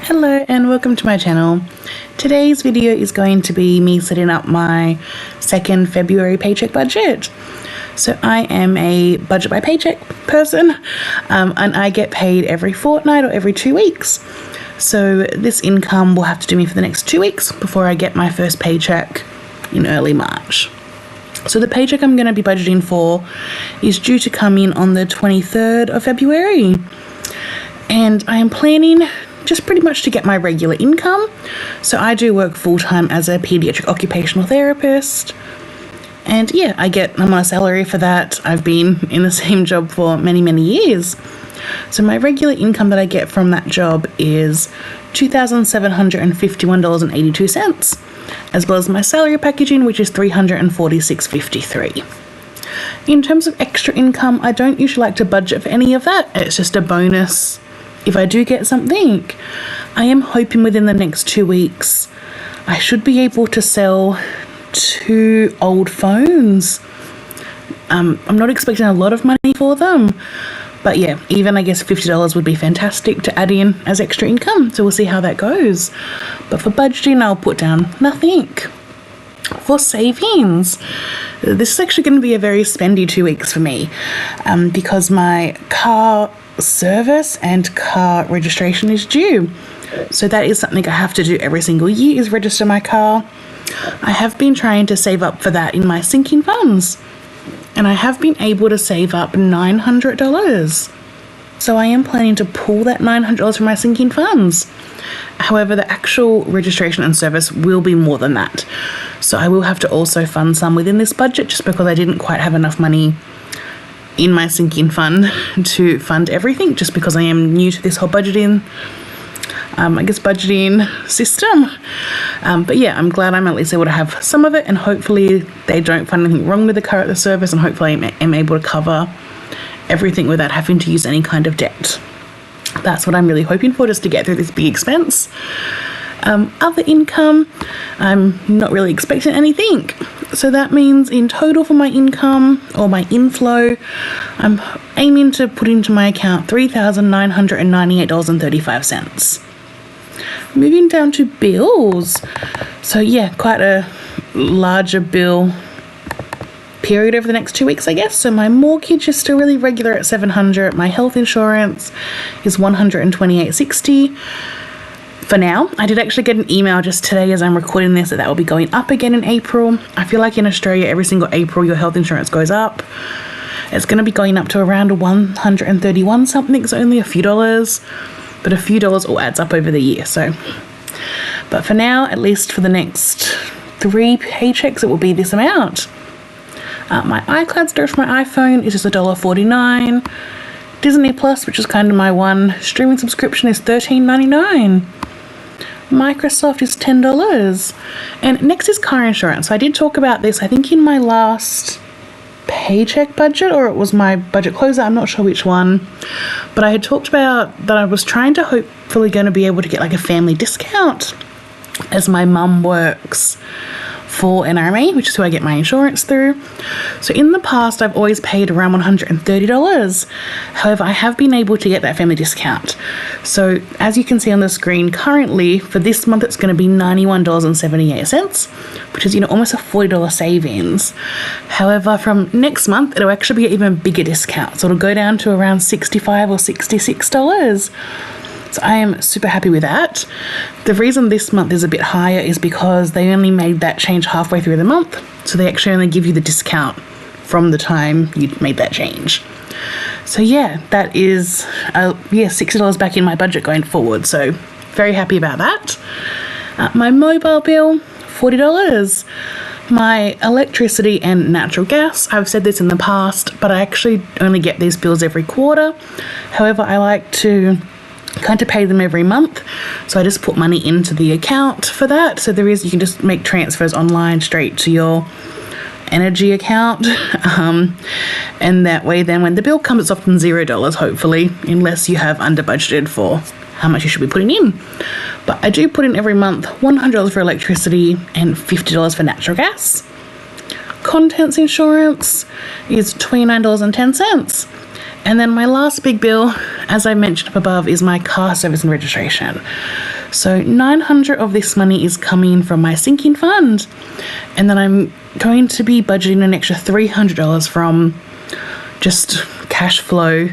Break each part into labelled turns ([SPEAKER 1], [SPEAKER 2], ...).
[SPEAKER 1] Hello and welcome to my channel. Today's video is going to be me setting up my second February paycheck budget. So I am a budget by paycheck person and I get paid every fortnight or every 2 weeks. So this income will have to do me for the next 2 weeks before I get my first paycheck in early March. So the paycheck I'm going to be budgeting for is due to come in on the 23rd of February. And I am planning just pretty much to get my regular income. So I do work full-time as a pediatric occupational therapist. And yeah, I'm on a salary for that. I've been in the same job for many, many years. So my regular income that I get from that job is $2,751.82, as well as my salary packaging, which is $346.53. In terms of extra income, I don't usually like to budget for any of that. It's just a bonus if I do get something. I am hoping within the next 2 weeks I should be able to sell 2 old phones. I'm not expecting a lot of money for them, but yeah, even I guess $50 would be fantastic to add in as extra income. So we'll see how that goes. But for budgeting, I'll put down nothing. For savings, this is actually going to be a very spendy 2 weeks for me because my car service and car registration is due. So that is something I have to do every single year, is register my car. I have been trying to save up for that in my sinking funds, and I have been able to save up $900. So I am planning to pull that $900 from my sinking funds. However, the actual registration and service will be more than that. So I will have to also fund some within this budget, just because I didn't quite have enough money in my sinking fund to fund everything, just because I am new to this whole budgeting system. But yeah, I'm glad I'm at least able to have some of it, and hopefully they don't find anything wrong with the car at the service, and hopefully I'm able to cover everything without having to use any kind of debt. That's what I'm really hoping for, just to get through this big expense. Other income, I'm not really expecting anything. So that means in total for my income, or my inflow, I'm aiming to put into my account $3,998.35. Moving down to bills. So yeah, quite a larger bill period over the next 2 weeks, I guess. So my mortgage is still really regular at $700. My health insurance is $128.60. For now. I did actually get an email just today as I'm recording this that will be going up again in April. I feel like in Australia, every single April, your health insurance goes up. It's going to be going up to around $131 something. It's only a few dollars, but a few dollars all adds up over the year. But for now, at least for the next 3 paychecks, it will be this amount. My iCloud storage for my iPhone is just $1.49. Disney Plus, which is kind of my one streaming subscription, is $13.99. Microsoft is $10. And next is car insurance. So I did talk about this, I think, in my last paycheck budget, or it was my budget closer, I'm not sure which one. But I had talked about that I was trying to hopefully going to be able to get like a family discount, as my mum works for NRMA, which is who I get my insurance through. So in the past, I've always paid around $130. However, I have been able to get that family discount. So as you can see on the screen, currently for this month, it's going to be $91.78, which is, almost a $40 savings. However, from next month, it'll actually be an even bigger discount. So it'll go down to around $65 or $66. So I am super happy with that. The reason this month is a bit higher is because they only made that change halfway through the month. So they actually only give you the discount from the time you made that change. So yeah, that is $60 back in my budget going forward. So very happy about that. My mobile bill, $40. My electricity and natural gas, I've said this in the past, but I actually only get these bills every quarter. However, I like to kind of pay them every month, so I just put money into the account for that. So you can just make transfers online straight to your energy account, and that way then when the bill comes, it's often $0 hopefully, unless you have under budgeted for how much you should be putting in. But I do put in every month $100 for electricity and $50 for natural gas. Contents insurance is $29.10. And then my last big bill, as I mentioned up above, is my car service and registration. So 900 of this money is coming from my sinking fund, and then I'm going to be budgeting an extra $300 from just cash flow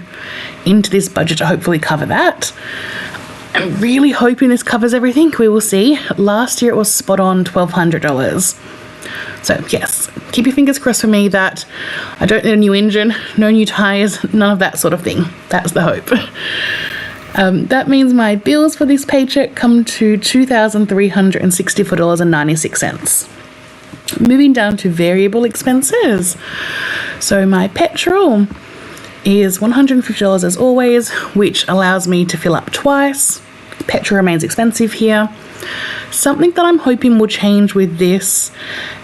[SPEAKER 1] into this budget to hopefully cover that. I'm really hoping this covers everything. We will see. Last year it was spot on $1,200. So yes, keep your fingers crossed for me that I don't need a new engine, no new tyres, none of that sort of thing. That's the hope. That means my bills for this paycheck come to $2,364.96. Moving down to variable expenses. So my petrol is $150 as always, which allows me to fill up twice. Petrol remains expensive here. Something that I'm hoping will change with this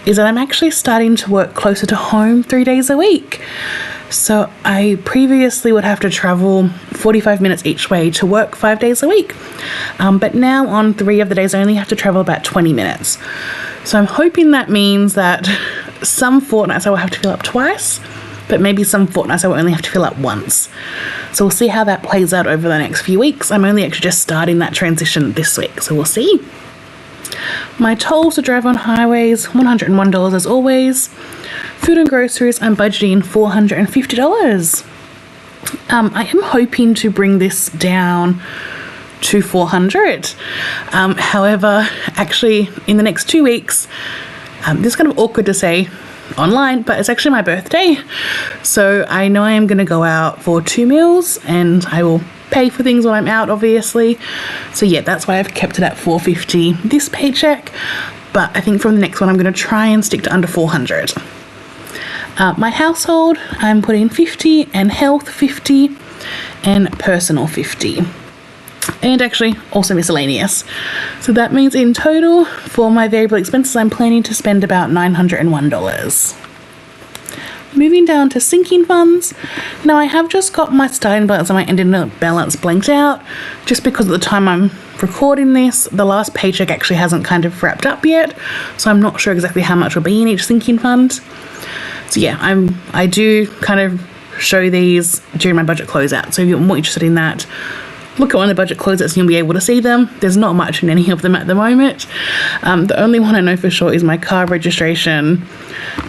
[SPEAKER 1] is that I'm actually starting to work closer to home 3 days a week. So I previously would have to travel 45 minutes each way to work 5 days a week. But now on 3 of the days, I only have to travel about 20 minutes. So I'm hoping that means that some fortnights I will have to fill up twice, but maybe some fortnights I will only have to fill up once. So we'll see how that plays out over the next few weeks. I'm only actually just starting that transition this week, so we'll see. My tolls to drive on highways, $101 as always. Food and groceries, I'm budgeting $450. I am hoping to bring this down to $400. However, actually in the next 2 weeks, this is kind of awkward to say online, but it's actually my birthday. So I know I am going to go out for 2 meals and I will pay for things when I'm out, obviously. So yeah, that's why I've kept it at $450 this paycheck. But I think from the next one, I'm going to try and stick to under $400. My household, I'm putting $50 and health $50 and personal $50. And actually also miscellaneous. So that means in total for my variable expenses, I'm planning to spend about $901. Moving down to sinking funds. Now I have just got my starting balance and my ending balance blanked out just because at the time I'm recording this, the last paycheck actually hasn't kind of wrapped up yet. So I'm not sure exactly how much will be in each sinking fund. So yeah, I do kind of show these during my budget closeout. So if you're more interested in that, look at one of the budget closeouts and you'll be able to see them. There's not much in any of them at the moment. The only one I know for sure is my car registration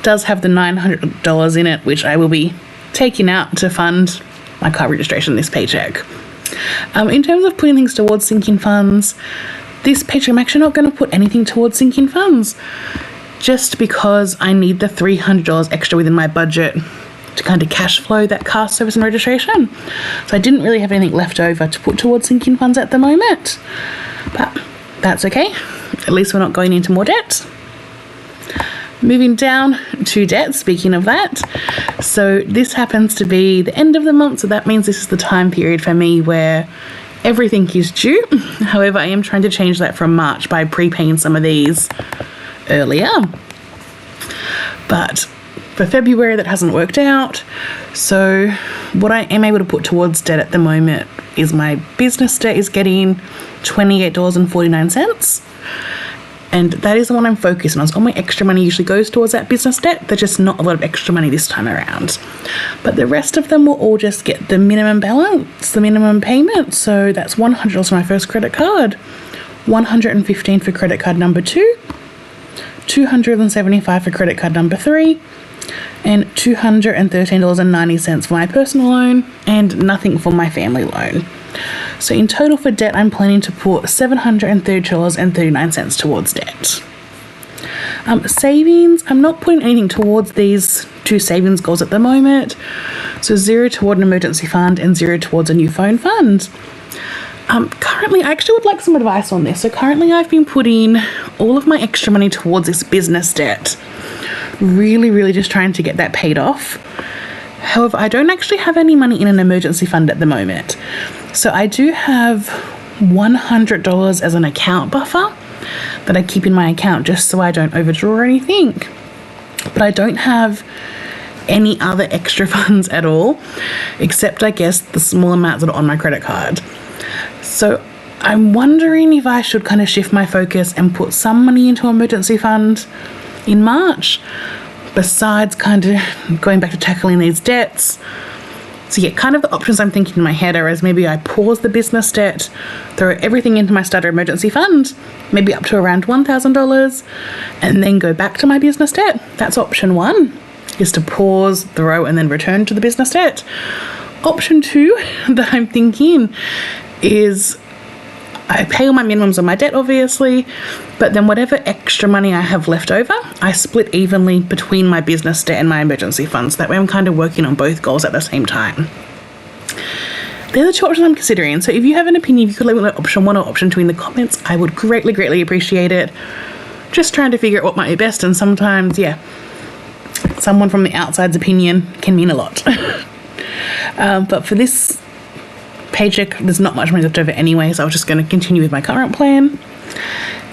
[SPEAKER 1] does have the $900 in it, which I will be taking out to fund my car registration this paycheck. In terms of putting things towards sinking funds, this paycheck I'm actually not going to put anything towards sinking funds just because I need the $300 extra within my budget to kind of cash flow that car service and registration. So I didn't really have anything left over to put towards sinking funds at the moment, but that's okay. At least we're not going into more debt. Moving down to debt, speaking of that, so this happens to be the end of the month, so that means this is the time period for me where everything is due. However, I am trying to change that from March by prepaying some of these earlier. But for February, that hasn't worked out. So what I am able to put towards debt at the moment is my business debt is getting $28.49. And that is the one I'm focusing on. So all my extra money usually goes towards that business debt. There's just not a lot of extra money this time around. But the rest of them will all just get the minimum balance, the minimum payment. So that's $100 for my first credit card, $115 for credit card number 2, $275 for credit card number 3, and $213.90 for my personal loan, and nothing for my family loan. So in total for debt, I'm planning to put $730.39 towards debt. Savings, I'm not putting anything towards these 2 savings goals at the moment. So 0 toward an emergency fund and 0 towards a new phone fund. Currently, I actually would like some advice on this. So currently I've been putting all of my extra money towards this business debt. Really just trying to get that paid off. However, I don't actually have any money in an emergency fund at the moment. So I do have $100 as an account buffer that I keep in my account just so I don't overdraw or anything. But I don't have any other extra funds at all, except I guess the small amounts that are on my credit card. So I'm wondering if I should kind of shift my focus and put some money into an emergency fund in March, besides kind of going back to tackling these debts. So yeah, kind of the options I'm thinking in my head are as maybe I pause the business debt, throw everything into my starter emergency fund, maybe up to around $1,000, and then go back to my business debt. That's option 1, is to pause, throw, and then return to the business debt. Option 2 that I'm thinking is I pay all my minimums on my debt, obviously, but then whatever extra money I have left over, I split evenly between my business debt and my emergency funds. That way I'm kind of working on both goals at the same time. They're the 2 options I'm considering. So if you have an opinion, if you could let me know option 1 or option 2 in the comments, I would greatly, greatly appreciate it. Just trying to figure out what might be best, and sometimes, yeah, someone from the outside's opinion can mean a lot. But for this paycheck, there's not much money left over anyway, so I was just going to continue with my current plan.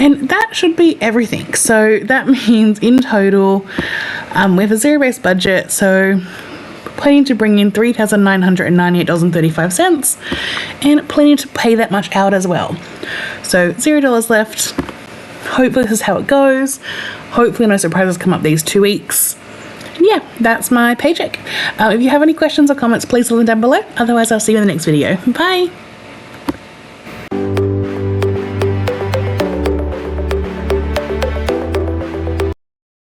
[SPEAKER 1] And that should be everything. So that means in total, we have a zero-based budget, so planning to bring in $3,998.35 and planning to pay that much out as well. So $0 left. Hopefully this is how it goes. Hopefully no surprises come up these 2 weeks. Yeah, that's my paycheck. If you have any questions or comments, please leave them down below. Otherwise, I'll see you in the next video. Bye.